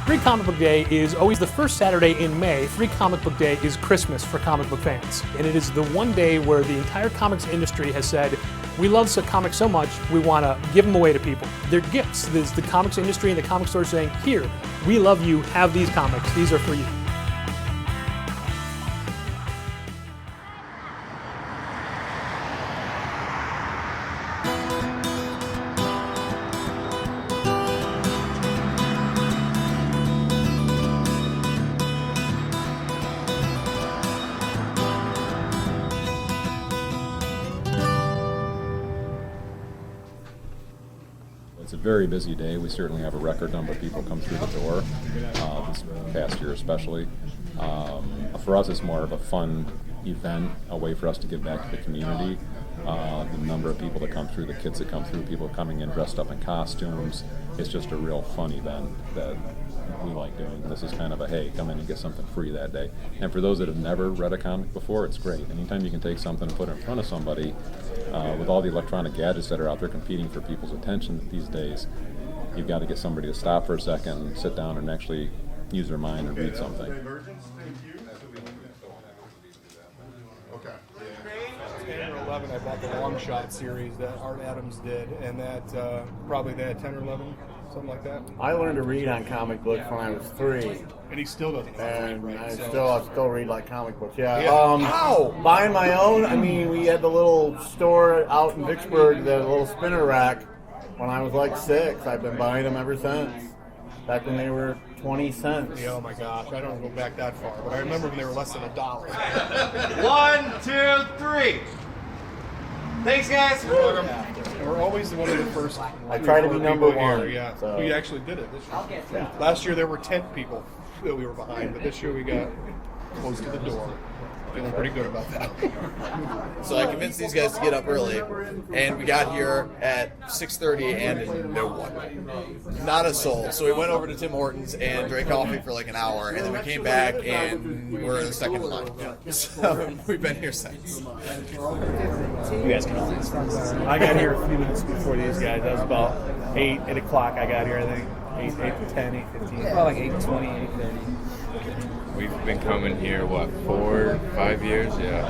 Free Comic Book Day is always the first Saturday in May. Free Comic Book Day is Christmas for comic book fans. And it is the one day where the entire comics industry has said, we love comics so much, we want to give them away to people. They're gifts. There's the comics industry and the comic store saying, here, we love you, have these comics, these are for you. It's a very busy day. We certainly have a record number of people come through the door, this past year especially. For us, it's more of a fun event, a way for us to give back to the community. The number of people that come through, the kids that come through, people coming in dressed up in costumes. It's just a real fun event that we like doing. This is kind of a, hey, come in and get something free that day. And for those that have never read a comic before, it's great. Anytime you can take something and put it in front of somebody, with all the electronic gadgets that are out there competing for people's attention these days, you've got to get somebody to stop for a second and sit down and actually use their mind and read something. 10 or 11, I bought the Long Shot series that Art Adams did, and that probably they had 10 or 11, something like that. I learned to read on comic books when I was 3, And he still doesn't. and right? I So- still read like comic books. Yeah. Yeah. Buying my own. I mean, we had the little store out in Vicksburg, the little spinner rack. When I was like 6, I've been buying them ever since. Back when they were 20 cents. Yeah, oh my gosh, I don't go back that far, but I remember when they were less than $1. 1, 2, 3. Thanks, guys. And we're always one of the first. I try to be number people here, one, Yeah, so. we actually did it this year. Yeah. Last year there were 10 people that we were behind, but this year we got close to the door. Feeling pretty good about that. So I convinced these guys to get up early, and we got here at 6:30, and no one, not a soul. So we went over to Tim Hortons and drank coffee for like an hour, and then we came back and we're stuck in line. So we've been here since. You guys can all I got here a few minutes before these guys. That was about 8 o'clock I got here, I think. 8 to 10, 8:15. About like 8:20, 8:30. We've been coming here, 4, 5 years? Yeah.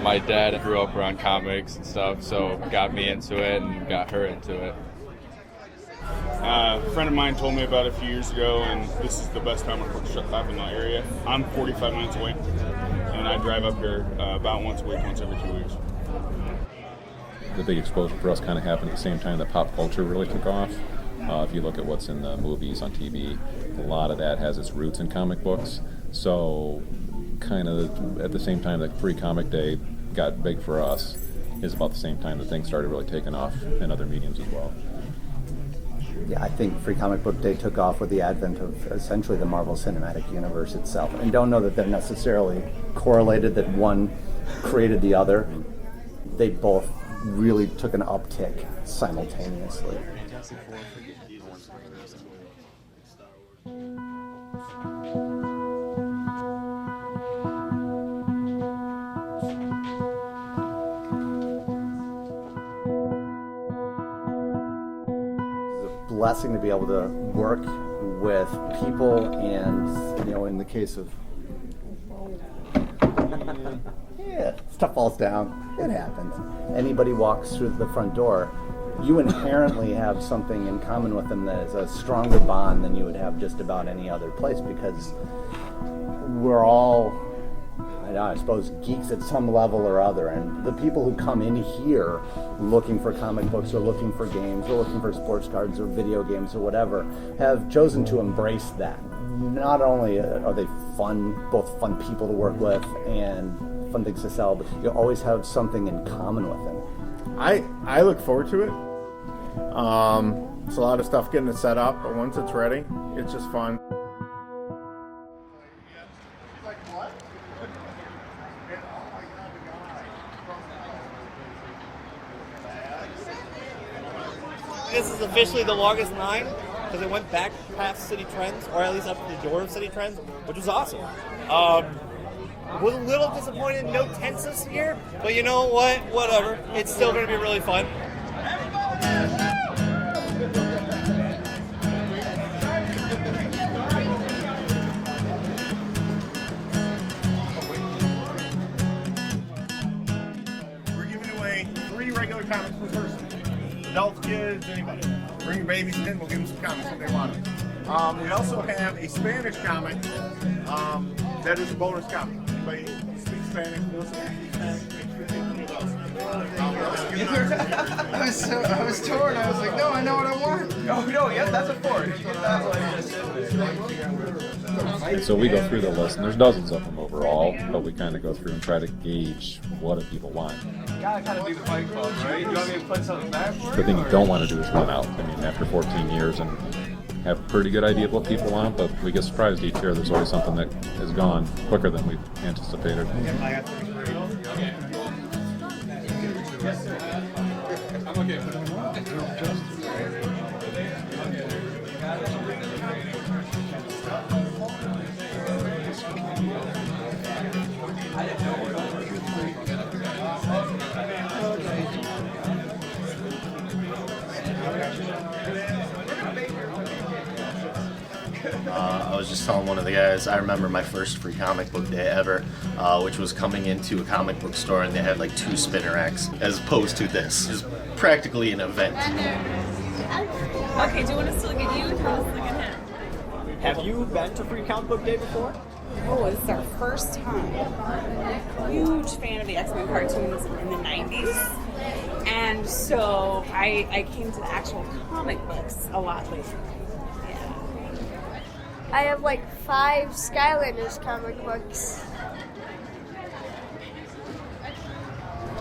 My dad grew up around comics and stuff, so got me into it and got her into it. A friend of mine told me about it a few years ago, and this is the best comic book shop in the area. I'm 45 minutes away, and I drive up here about once a week, once every 2 weeks. The big exposure for us kind of happened at the same time that pop culture really took off. If you look at what's in the movies, on TV, a lot of that has its roots in comic books. So kind of at the same time that Free Comic Day got big for us is about the same time that things started really taking off in other mediums as well. Yeah, I think Free Comic Book Day took off with the advent of essentially the Marvel Cinematic Universe itself. And don't know that they're necessarily correlated, that one created the other. They both really took an uptick simultaneously. Blessing to be able to work with people, and in the case of stuff falls down, it happens. Anybody walks through the front door, you inherently have something in common with them that is a stronger bond than you would have just about any other place, because we're all, I suppose, geeks at some level or other, and the people who come in here looking for comic books or looking for games or looking for sports cards or video games or whatever have chosen to embrace that. Not only are they both fun people to work with and fun things to sell, but you always have something in common with them. I look forward to it. It's a lot of stuff getting it set up, but once it's ready, it's just fun. This is officially the longest line because it went back past City Trends, or at least up to the door of City Trends, which was awesome. Was a little disappointed, no tents this year, but you know what? Whatever. It's still going to be really fun. kids, anybody. Bring your babies in, we'll give them some comics if they want them. We also have a Spanish comic that is a bonus comic. Anybody speak Spanish? We'll speak Spanish. I was torn. I was like, no, I know what I want. Oh no, yeah, that's a four. And so we go through the list, and there's dozens of them overall, but we kind of go through and try to gauge what do people want. You gotta kind of do the Fight Club, right? You want me to put something back for The thing you don't want to do is run out. I mean, after 14 years and have a pretty good idea of what people want, but we get surprised each year. There's always something that is gone quicker than we anticipated. I was just telling one of the guys, I remember my first free comic book day ever, which was coming into a comic book store and they had like 2 spinner racks, as opposed to this. It was practically an event. Okay, do you want us to look at you or do you want us to look at him? Have you been to Free Comic Book Day before? Oh, this is our first time. Huge fan of the X-Men cartoons in the 90s. And so I came to the actual comic books a lot later. I have like 5 Skylanders comic books.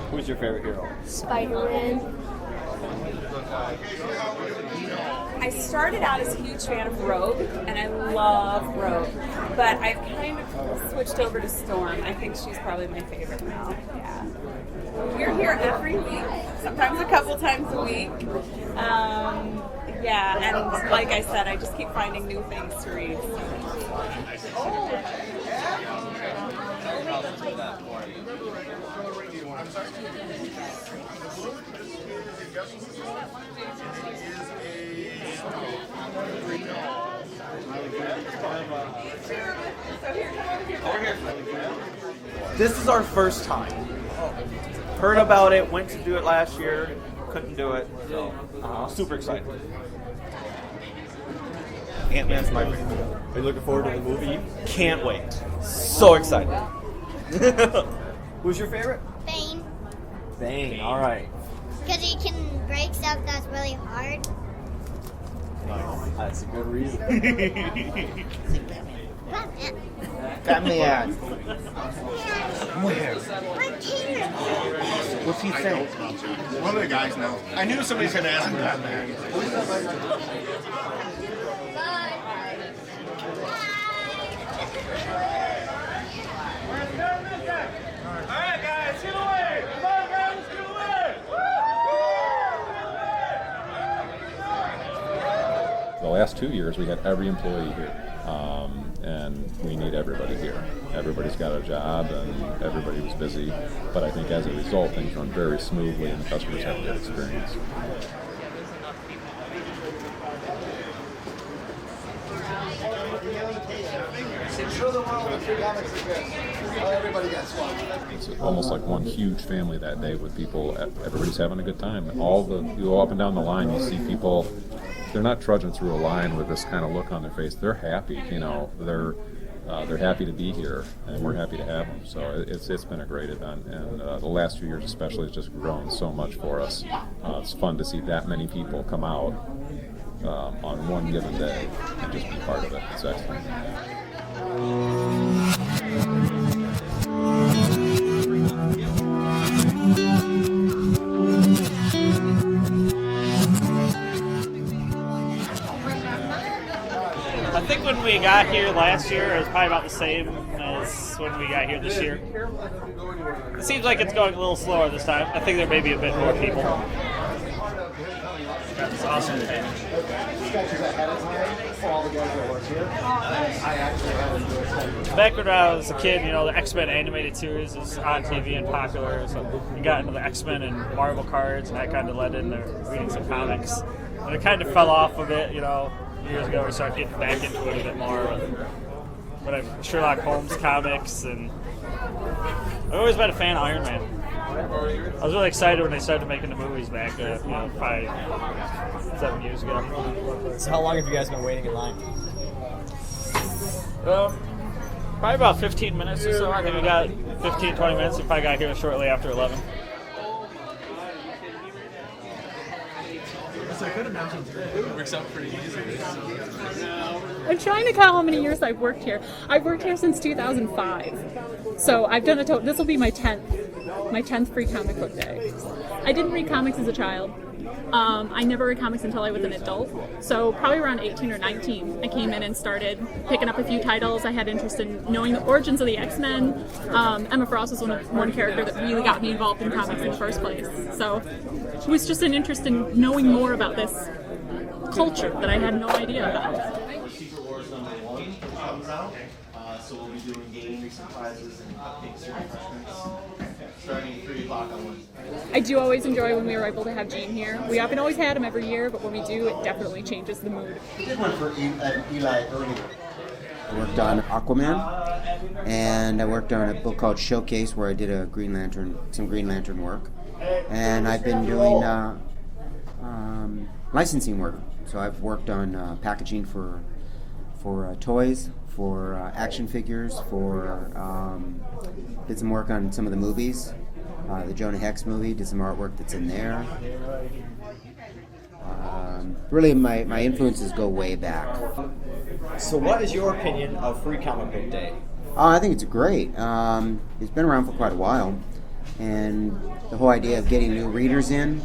Who's your favorite hero? Spider-Man. I started out as a huge fan of Rogue, and I love Rogue. But I've kind of switched over to Storm. I think she's probably my favorite now. Yeah. We're here every week, sometimes a couple times a week. Yeah, and like I said, I just keep finding new things to read. This is our first time. Heard about it, went to do it last year, couldn't do it. So, super excited. Ant-Man's my favorite. Are you looking forward to the movie? Can't wait. So excited. Who's your favorite? Bane. Bane, alright. Because he can break stuff that's really hard. That's a good reason. Batman. Batman. Where? What's he saying? One of the guys knows. I knew somebody's going to ask me that, man. Alright guys, get away! Come on guys, let's get away! The last 2 years, we had every employee here, and we need everybody here. Everybody's got a job, and everybody was busy, but I think as a result, things run very smoothly, and the customers have a good experience. It's almost like one huge family that day with people. Everybody's having a good time. And you go up and down the line, you see people. They're not trudging through a line with this kind of look on their face. They're happy. They're happy to be here, and we're happy to have them. So it's been a great event, and the last few years especially has just grown so much for us. It's fun to see that many people come out on one given day and just be part of it. It's excellent. I think when we got here last year, it was probably about the same as when we got here this year. It seems like it's going a little slower this time. I think there may be a bit more people. That's awesome. Back when I was a kid, the X-Men animated series was on TV and popular, so we got into the X-Men and Marvel cards, and that kind of led into reading some comics. And it kind of fell off a bit, years ago we started getting back into it a bit more. But Sherlock Holmes comics, and I've always been a fan of Iron Man. I was really excited when they started making the movies back, 5-7 years ago. So how long have you guys been waiting in line? Probably about 15 minutes or so. I think we got 15, 20 minutes. We probably got here shortly after 11. So I could imagine it works out pretty easily. I'm trying to count how many years I've worked here. I've worked here since 2005. So I've done this will be my 10th free comic book day. I didn't read comics as a child. I never read comics until I was an adult. So probably around 18 or 19, I came in and started picking up a few titles. I had interest in knowing the origins of the X-Men. Emma Frost was one character that really got me involved in comics in the first place. So it was just an interest in knowing more about this culture that I had no idea about. So we'll be doing games and prizes and cupcakes and refreshments starting at 3 o'clock on Wednesday. I do always enjoy when we are able to have Gene here. We haven't always had him every year, but when we do, it definitely changes the mood. We did one for Eli earlier. I worked on Aquaman, and I worked on a book called Showcase where I did some Green Lantern work. And I've been doing licensing work. So I've worked on packaging for toys, for action figures, did some work on some of the movies. The Jonah Hex movie, did some artwork that's in there. Really, my influences go way back. So what is your opinion of Free Comic Book Day? I think it's great. It's been around for quite a while, and the whole idea of getting new readers in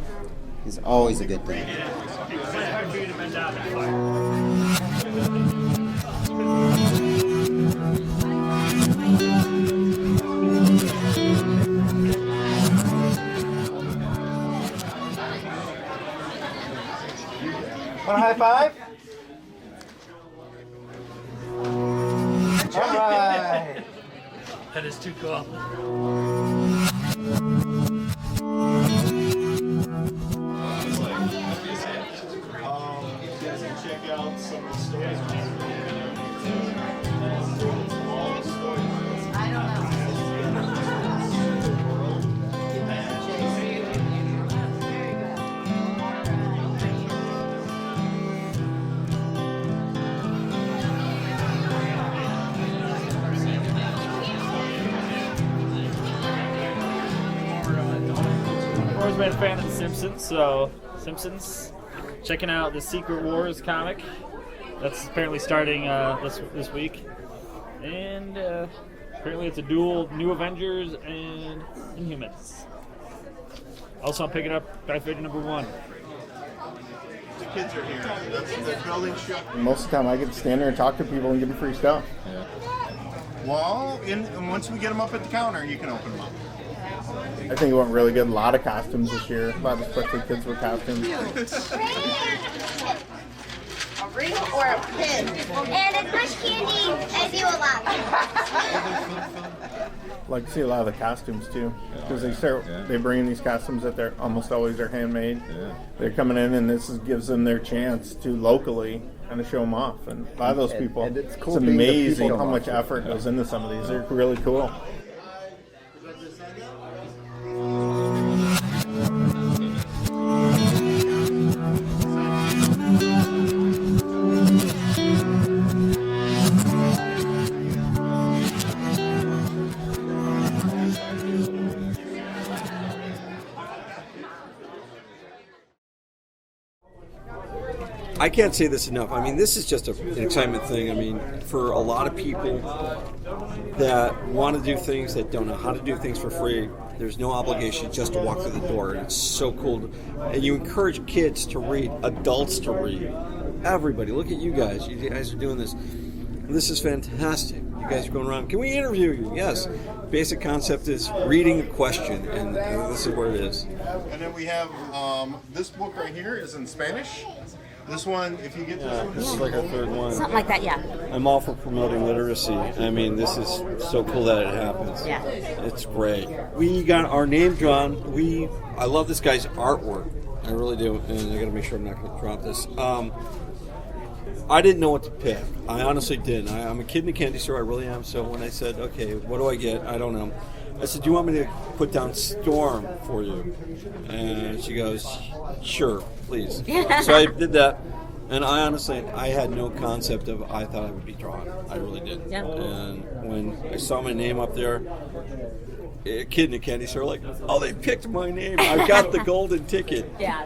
is always a good thing. Want a high five? All right. That is too cool. You guys can check out some of the stories. I don't know. I've always been a fan of The Simpsons, so Simpsons. Checking out the Secret Wars comic. That's apparently starting this week. And apparently it's a duel, New Avengers and Inhumans. Also, I'm picking up Fanfare #1. The kids are here. That's building shut. Most of the time I get to stand there and talk to people and give them free stuff. Yeah. Well, and once we get them up at the counter, you can open them up. I think it went really good. A lot of costumes this year. A lot of especially kids with costumes. A ring or a pin. And as much candy as you allow. Like to see a lot of the costumes too, because they bring in these costumes that they're almost always are handmade. Yeah. They're coming in, and this gives them their chance to locally kind of show them off. And a lot of those people, and it's cool it's being the amazing people how much watching. effort goes into some of these. They're really cool. I can't say this enough. I mean, this is just an excitement thing. I mean, for a lot of people that want to do things, that don't know how to do things for free, there's no obligation just to walk through the door. And it's so cool. And you encourage kids to read, adults to read. Everybody, look at you guys. You guys are doing this. This is fantastic. You guys are going around. Can we interview you? Yes. Basic concept is reading a question, and this is where it is. And then we have this book right here is in Spanish. This one, if you get this one, This is like our third one. Something like that, yeah. I'm all for promoting literacy. I mean, this is so cool that it happens. Yeah. It's great. We got our name drawn. I love this guy's artwork. I really do. And I got to make sure I'm not going to drop this. I didn't know what to pick. I honestly didn't. I'm a kid in a candy store. I really am. So when I said, okay, what do I get? I don't know. I said, do you want me to put down Storm for you? And she goes, sure, please. So I did that. And I honestly, I had no concept of, I thought I would be drawn. I really did. Yeah. And when I saw my name up there, a kid in a candy store like, oh, they picked my name. I got the golden ticket. Yeah.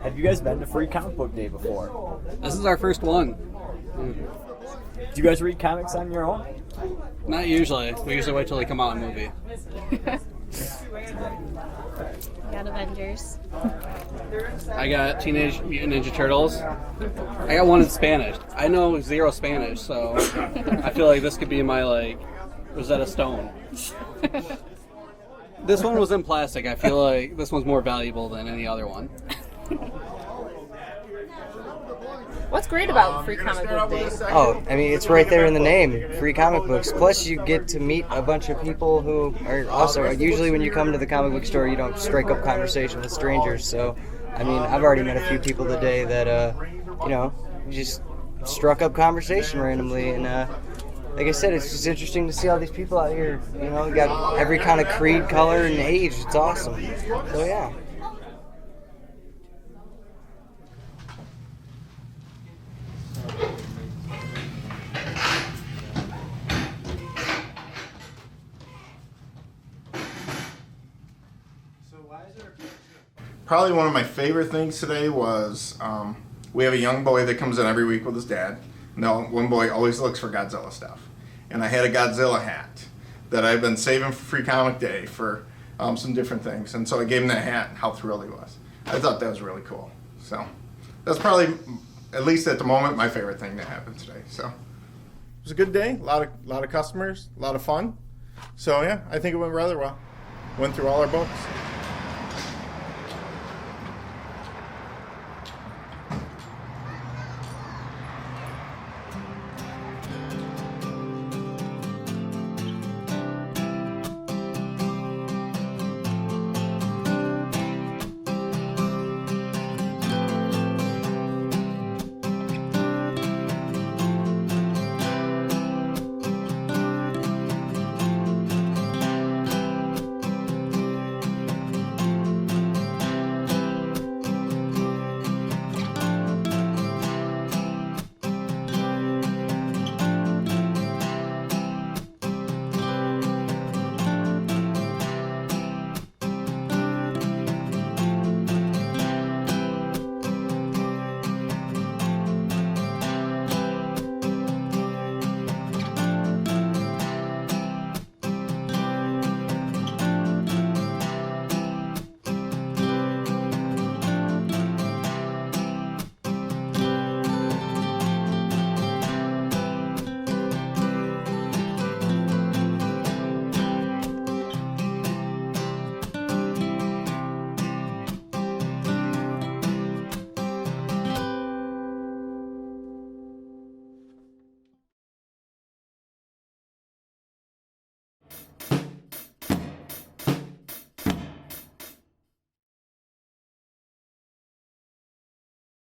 Have you guys been to Free Comic Book Day before? This is our first one. Do you guys read comics on your own? Not usually. We usually wait till they come out in a movie. Got Avengers. I got Teenage Mutant Ninja Turtles. I got one in Spanish. I know zero Spanish, so I feel like this could be my, like, Rosetta Stone. This one was in plastic. I feel like this one's more valuable than any other one. What's great about Free Comic Book Day? Oh, I mean, it's right there in the name, free comic books. Plus, you get to meet a bunch of people who are also, usually when you come to the comic book store, you don't strike up conversation with strangers. So, I mean, I've already met a few people today that, just struck up conversation randomly. And, like I said, it's just interesting to see all these people out here. You know, you got every kind of creed, color, and age. It's awesome. So, yeah. Probably one of my favorite things today was we have a young boy that comes in every week with his dad. Now, one boy always looks for Godzilla stuff. And I had a Godzilla hat that I've been saving for Free Comic Day for some different things. And so I gave him that hat and how thrilled he was. I thought that was really cool. So that's probably, at least at the moment, my favorite thing that happened today. So it was a good day, a lot of customers, a lot of fun. So yeah, I think it went rather well. Went through all our books.